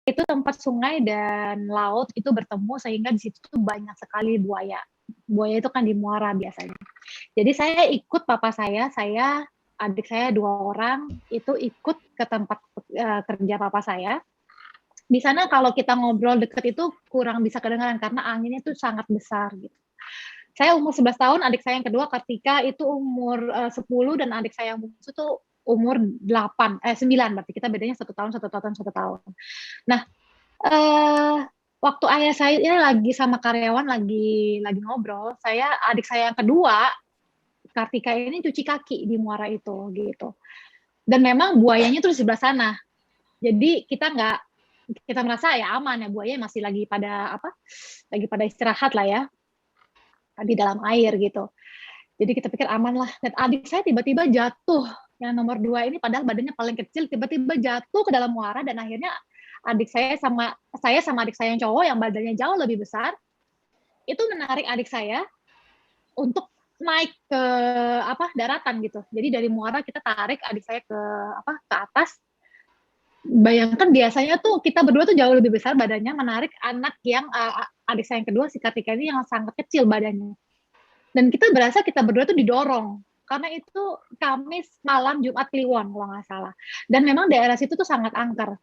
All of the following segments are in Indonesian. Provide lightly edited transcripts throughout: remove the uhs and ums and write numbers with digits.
itu tempat sungai dan laut itu bertemu sehingga di situ tuh banyak sekali buaya. Buaya itu kan di muara biasanya. Jadi saya ikut papa saya, adik saya 2 orang itu ikut ke tempat kerja papa saya. Di sana kalau kita ngobrol deket itu kurang bisa kedengaran karena anginnya tuh sangat besar gitu. Saya umur 11 tahun, adik saya yang kedua Kartika itu umur 10 dan adik saya yang bungsu tuh umur 9 berarti kita bedanya 1 tahun, 1 tahun, 1 tahun. Nah, waktu ayah saya lagi sama karyawan lagi ngobrol, adik saya yang kedua Kartika ini cuci kaki di muara itu gitu. Dan memang buayanya tuh di sebelah sana. Jadi kita merasa ya aman ya, buaya masih lagi pada istirahat lah ya di dalam air gitu. Jadi kita pikir aman lah. Dan adik saya tiba-tiba jatuh, yang nomor 2 ini padahal badannya paling kecil, tiba-tiba jatuh ke dalam muara dan akhirnya adik saya sama adik saya yang cowok yang badannya jauh lebih besar itu menarik adik saya untuk naik ke daratan gitu. Jadi dari muara kita tarik adik saya ke atas. Bayangkan biasanya tuh kita berdua tuh jauh lebih besar badannya menarik anak yang adik saya yang kedua si Kartika ini yang sangat kecil badannya. Dan kita berasa kita berdua tuh didorong karena itu Kamis malam Jumat Kliwon kalau nggak salah. Dan memang daerah situ tuh sangat angker.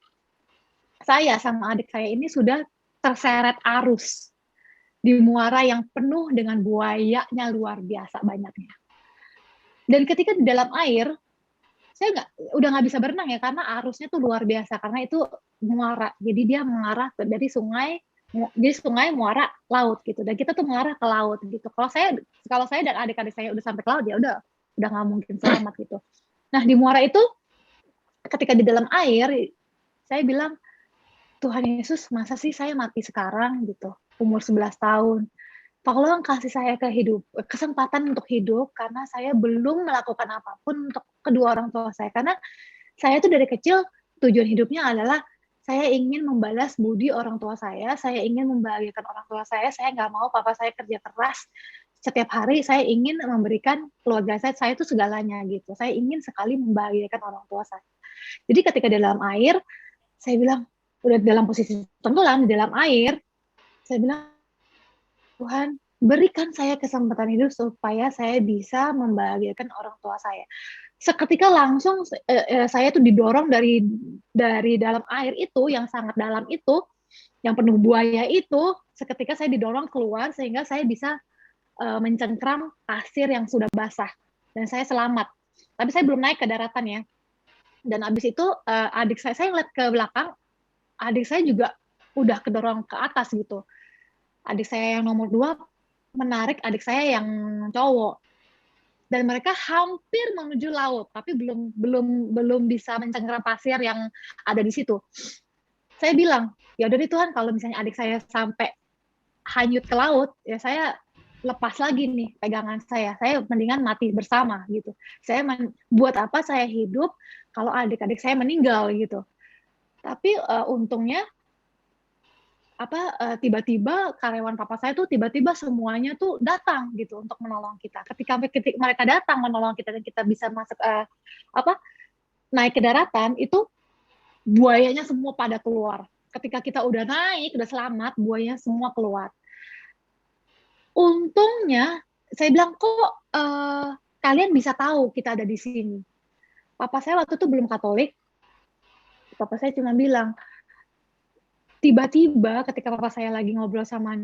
Saya sama adik saya ini sudah terseret arus di muara yang penuh dengan buayanya luar biasa banyaknya. Dan ketika di dalam air, saya udah nggak bisa berenang ya karena arusnya tuh luar biasa karena itu muara. Jadi dia mengarah dari sungai, jadi sungai muara laut gitu. Dan kita tuh mengarah ke laut gitu. Kalau saya dan adik-adik saya udah sampai ke laut ya udah nggak mungkin selamat gitu. Nah di muara itu ketika di dalam air, saya bilang Tuhan Yesus, masa sih saya mati sekarang gitu, umur 11 tahun. Tolong kasih saya kesempatan untuk hidup, karena saya belum melakukan apapun untuk kedua orang tua saya. Karena saya tuh dari kecil, tujuan hidupnya adalah saya ingin membalas budi orang tua saya ingin membahagiakan orang tua saya nggak mau papa saya kerja keras. Setiap hari saya ingin memberikan keluarga saya itu segalanya gitu. Saya ingin sekali membahagiakan orang tua saya. Jadi ketika di dalam air, saya bilang, udah dalam posisi tenggelam di dalam air, saya bilang, Tuhan, berikan saya kesempatan hidup supaya saya bisa membahagiakan orang tua saya. Seketika langsung saya tuh didorong dari dalam air itu, yang sangat dalam itu, yang penuh buaya itu, seketika saya didorong keluar sehingga saya bisa mencengkram pasir yang sudah basah. Dan saya selamat. Tapi saya belum naik ke daratan ya. Dan abis itu adik saya ngeliat ke belakang, adik saya juga udah kedorong ke atas gitu. Adik saya yang nomor 2 menarik adik saya yang cowok. Dan mereka hampir menuju laut, tapi belum bisa mencengkeram pasir yang ada di situ. Saya bilang, ya udah deh Tuhan, kalau misalnya adik saya sampai hanyut ke laut, ya saya lepas lagi nih pegangan saya mendingan mati bersama gitu. Buat apa saya hidup kalau adik-adik saya meninggal gitu. Tapi untungnya tiba-tiba karyawan papa saya tuh tiba-tiba semuanya tuh datang gitu untuk menolong kita. Ketika mereka datang menolong kita dan kita bisa masuk naik ke daratan, itu buayanya semua pada keluar. Ketika kita udah naik, udah selamat, buayanya semua keluar. Untungnya saya bilang, kok kalian bisa tahu kita ada di sini. Papa saya waktu itu belum Katolik. Papa saya cuma bilang, tiba-tiba ketika papa saya lagi ngobrol sama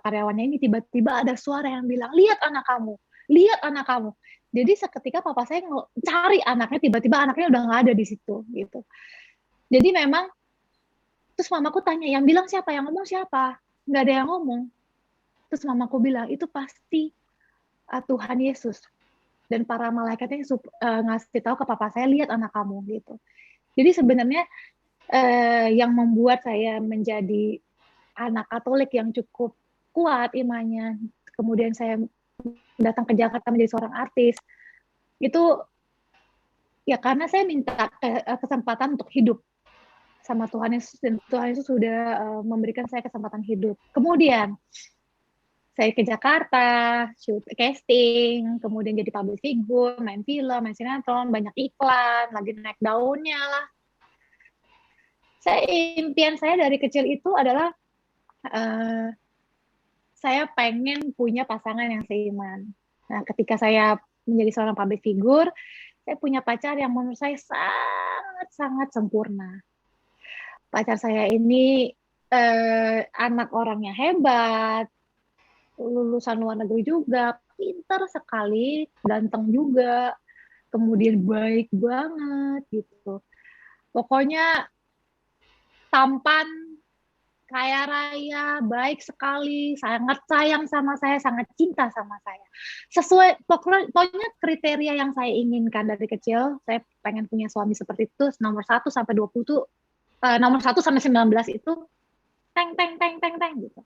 karyawannya ini, tiba-tiba ada suara yang bilang, lihat anak kamu. Jadi seketika papa saya cari anaknya, tiba-tiba anaknya udah nggak ada di situ gitu. Jadi memang, terus mamaku tanya, yang bilang siapa, yang ngomong siapa? Nggak ada yang ngomong. Terus mamaku bilang, itu pasti Tuhan Yesus. Dan para malaikatnya ngasih tahu ke papa saya, lihat anak kamu gitu. Jadi sebenarnya yang membuat saya menjadi anak Katolik yang cukup kuat imannya, kemudian saya datang ke Jakarta menjadi seorang artis, itu ya karena saya minta kesempatan untuk hidup sama Tuhan Yesus, dan Tuhan Yesus sudah memberikan saya kesempatan hidup. Kemudian saya ke Jakarta, shoot casting, kemudian jadi public figure, main film, main sinetron, banyak iklan, lagi naik daunnya lah. Impian saya dari kecil itu adalah saya pengen punya pasangan yang seiman. Nah, ketika saya menjadi seorang public figure, saya punya pacar yang menurut saya sangat-sangat sempurna. Pacar saya ini anak orangnya hebat, lulusan luar negeri juga, pintar sekali, ganteng juga, kemudian baik banget gitu. Pokoknya tampan, kaya raya, baik sekali, sangat sayang sama saya, sangat cinta sama saya. Sesuai, pokoknya kriteria yang saya inginkan dari kecil, saya pengen punya suami seperti itu, nomor 1 sampai 20 tuh, nomor 1 sampai 19 itu, teng, gitu.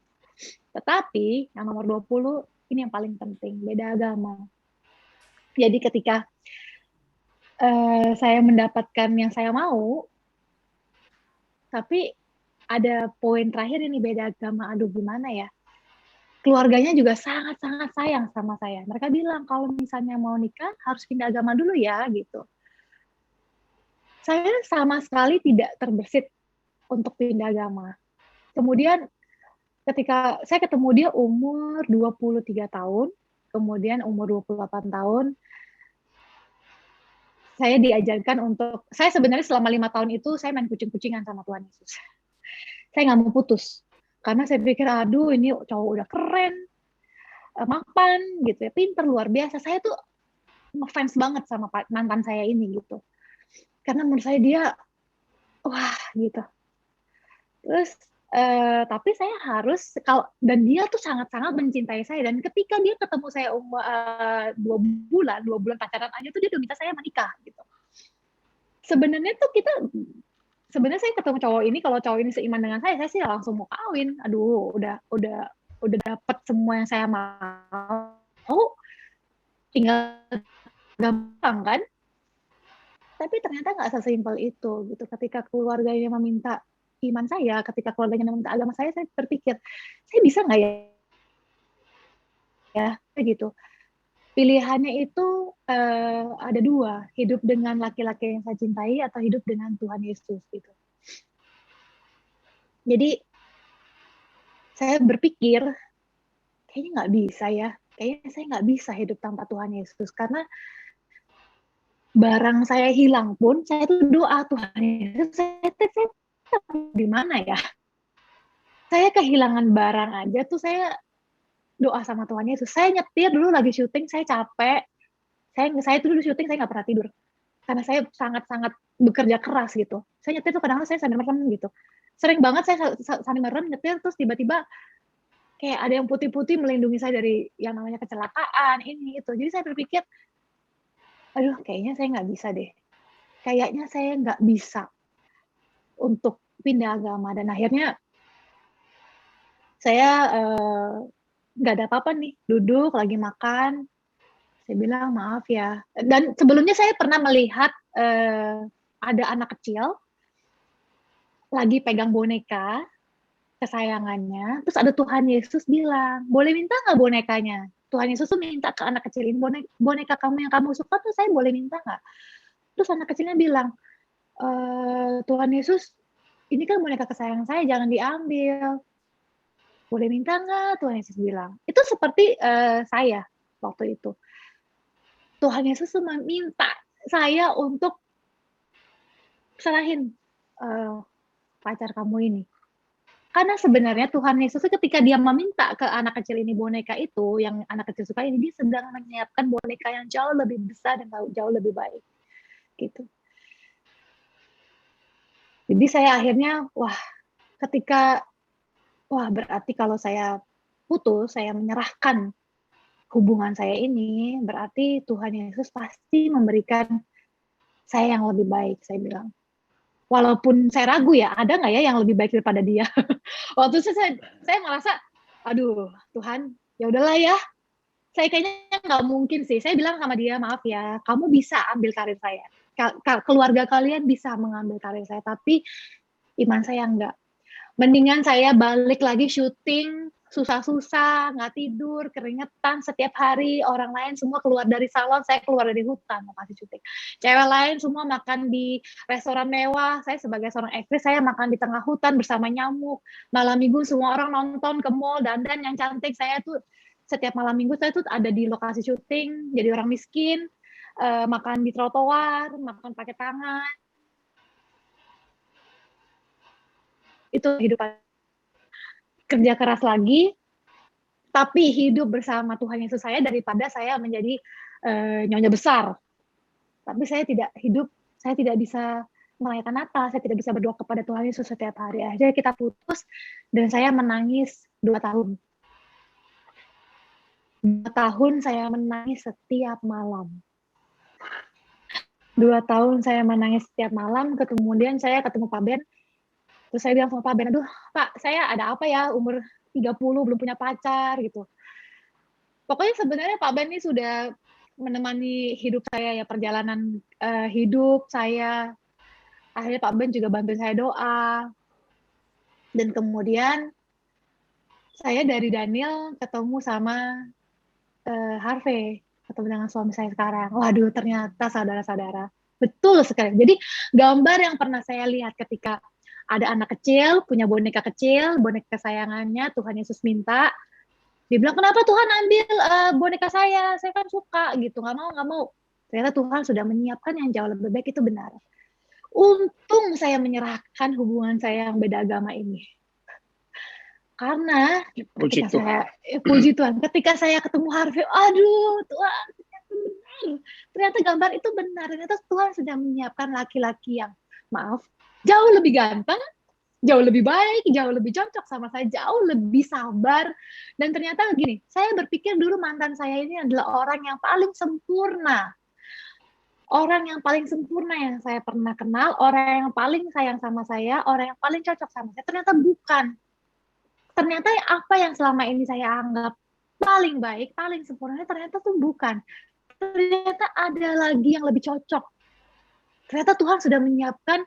Tetapi, yang nomor 20, ini yang paling penting, beda agama. Jadi ketika saya mendapatkan yang saya mau, tapi ada poin terakhir ini beda agama, aduh gimana ya. Keluarganya juga sangat-sangat sayang sama saya. Mereka bilang kalau misalnya mau nikah harus pindah agama dulu ya gitu. Saya sama sekali tidak terbersit untuk pindah agama. Kemudian ketika saya ketemu dia umur 23 tahun, kemudian umur 28 tahun, saya diajarkan untuk, saya sebenarnya selama 5 tahun itu saya main kucing-kucingan sama Tuhan Yesus. Saya nggak mau putus karena saya pikir aduh ini cowok udah keren, mapan gitu ya, pinter luar biasa. Saya tuh ngefans banget sama mantan saya ini gitu, karena menurut saya dia wah gitu. Terus tapi saya harus dan dia tuh sangat-sangat mencintai saya, dan ketika dia ketemu saya umur 2 bulan pacaran aja tuh dia udah minta saya menikah gitu. Sebenarnya tuh sebenarnya saya ketemu cowok ini, kalau cowok ini seiman dengan saya sih langsung mau kawin. Aduh, udah dapet semua yang saya mau, tinggal gampang kan? Tapi ternyata nggak sesimpel itu gitu. Ketika keluarganya meminta iman saya, ketika keluarganya meminta agama saya berpikir, saya bisa nggak ya gitu. Pilihannya itu ada 2, hidup dengan laki-laki yang saya cintai atau hidup dengan Tuhan Yesus gitu. Jadi saya berpikir kayaknya nggak bisa ya, kayaknya saya nggak bisa hidup tanpa Tuhan Yesus, karena barang saya hilang pun saya tuh doa Tuhan Yesus, saya di mana ya? Saya kehilangan barang aja tuh saya doa sama Tuhan Yesus. Saya nyetir dulu lagi syuting, saya capek. Saya tuh dulu syuting saya nggak pernah tidur. Karena saya sangat-sangat bekerja keras gitu. Saya nyetir tuh kadang-kadang saya sambil merem gitu. Sering banget saya sambil merem nyetir, terus tiba-tiba kayak ada yang putih-putih melindungi saya dari yang namanya kecelakaan, ini itu. Jadi saya berpikir, aduh kayaknya saya nggak bisa deh. Kayaknya saya nggak bisa untuk pindah agama. Dan akhirnya saya nggak ada apa-apa nih, duduk lagi makan, saya bilang maaf ya. Dan sebelumnya saya pernah melihat ada anak kecil lagi pegang boneka kesayangannya, terus ada Tuhan Yesus bilang, boleh minta nggak bonekanya? Tuhan Yesus tuh minta ke anak kecil ini, boneka kamu yang kamu suka tuh saya boleh minta nggak? Terus anak kecilnya bilang, Tuhan Yesus, ini kan boneka kesayangan saya, jangan diambil. Boleh minta nggak? Tuhan Yesus bilang. Itu seperti saya waktu itu. Tuhan Yesus tuh meminta saya untuk serahin pacar kamu ini. Karena sebenarnya Tuhan Yesus ketika dia meminta ke anak kecil ini boneka itu, yang anak kecil suka ini, dia sedang menyiapkan boneka yang jauh lebih besar dan jauh lebih baik. Gitu. Jadi saya akhirnya, berarti kalau saya putus, saya menyerahkan hubungan saya ini, berarti Tuhan Yesus pasti memberikan saya yang lebih baik, saya bilang. Walaupun saya ragu ya, ada nggak ya yang lebih baik daripada dia? Waktu itu saya merasa, aduh Tuhan, ya udahlah ya, saya kayaknya nggak mungkin sih. Saya bilang sama dia, maaf ya, kamu bisa ambil karir saya, keluarga kalian bisa mengambil karir saya, tapi iman saya enggak. Mendingan saya balik lagi syuting susah-susah, nggak tidur, keringetan setiap hari, orang lain semua keluar dari salon, saya keluar dari hutan lokasi syuting. Cewek lain semua makan di restoran mewah, saya sebagai seorang aktris, saya makan di tengah hutan bersama nyamuk. Malam minggu semua orang nonton ke mall, dandan yang cantik, saya tuh setiap malam minggu saya tuh ada di lokasi syuting, jadi orang miskin, makan di trotoar, makan pakai tangan. Itu kehidupan. Kerja keras lagi, tapi hidup bersama Tuhan Yesus saya daripada saya menjadi nyonya besar. Tapi saya tidak bisa merayakan Natal, saya tidak bisa berdoa kepada Tuhan Yesus setiap hari. Akhirnya kita putus dan saya menangis 2 tahun. 2 tahun saya menangis setiap malam. 2 tahun saya menangis setiap malam, kemudian saya ketemu Pak Ben. Terus saya bilang sama Pak Ben, aduh Pak, saya ada apa ya, umur 30 belum punya pacar gitu. Pokoknya sebenarnya Pak Ben ini sudah menemani hidup saya ya, perjalanan hidup saya. Akhirnya Pak Ben juga bantu saya doa. Dan kemudian saya dari Daniel ketemu sama Harvey, ketemu dengan suami saya sekarang. Waduh, ternyata saudara-saudara, betul sekali. Jadi gambar yang pernah saya lihat ketika ada anak kecil, punya boneka kecil, boneka kesayangannya, Tuhan Yesus minta. Dia bilang, kenapa Tuhan ambil boneka saya kan suka gitu, nggak mau. Ternyata Tuhan sudah menyiapkan yang jauh lebih baik, itu benar. Untung saya menyerahkan hubungan saya yang beda agama ini. Karena puji Tuhan, ketika saya ketemu Harvey, aduh Tuhan, ternyata gambar itu benar. Ternyata Tuhan sudah menyiapkan laki-laki yang, maaf, jauh lebih ganteng, jauh lebih baik, jauh lebih cocok sama saya, jauh lebih sabar. Dan ternyata gini, saya berpikir dulu mantan saya ini adalah orang yang paling sempurna. Orang yang paling sempurna yang saya pernah kenal, orang yang paling sayang sama saya, orang yang paling cocok sama saya. Ternyata bukan. Ternyata apa yang selama ini saya anggap paling baik, paling sempurna, ternyata tuh bukan. Ternyata ada lagi yang lebih cocok. Ternyata Tuhan sudah menyiapkan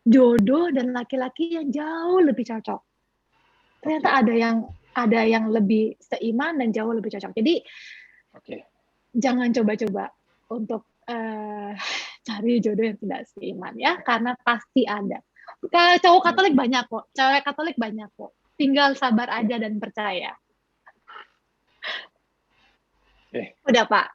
jodoh dan laki-laki yang jauh lebih cocok. Ternyata ada yang lebih seiman dan jauh lebih cocok. Jadi jangan coba-coba untuk cari jodoh yang tidak seiman ya, karena pasti ada. Cowok Katolik banyak kok, cewek Katolik banyak kok. Tinggal sabar aja dan percaya. Udah Pak.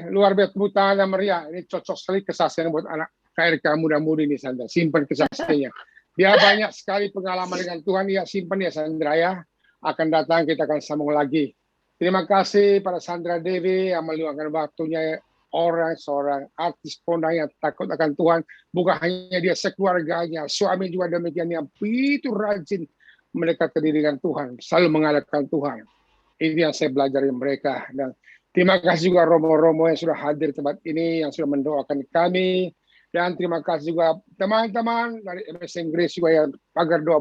Luar biasa, tepuk tangan meriah. Ini cocok sekali kesaksian buat anak KRK muda-mudi nih Sandra. Simpan kesaksiannya. Dia banyak sekali pengalaman dengan Tuhan. Ya simpan ya Sandra ya. Akan datang kita akan sambung lagi. Terima kasih pada Sandra Dewi yang meluangkan waktunya, seorang artis kondang yang takut akan Tuhan. Bukan hanya dia sekeluarganya, suami juga demikian yang begitu rajin mendekat diri dengan Tuhan, selalu mengandalkan Tuhan. Ini yang saya belajar dari mereka. Dan terima kasih juga Romo-Romo yang sudah hadir di tempat ini, yang sudah mendoakan kami. Dan terima kasih juga teman-teman dari MS Inggris juga yang pagar doa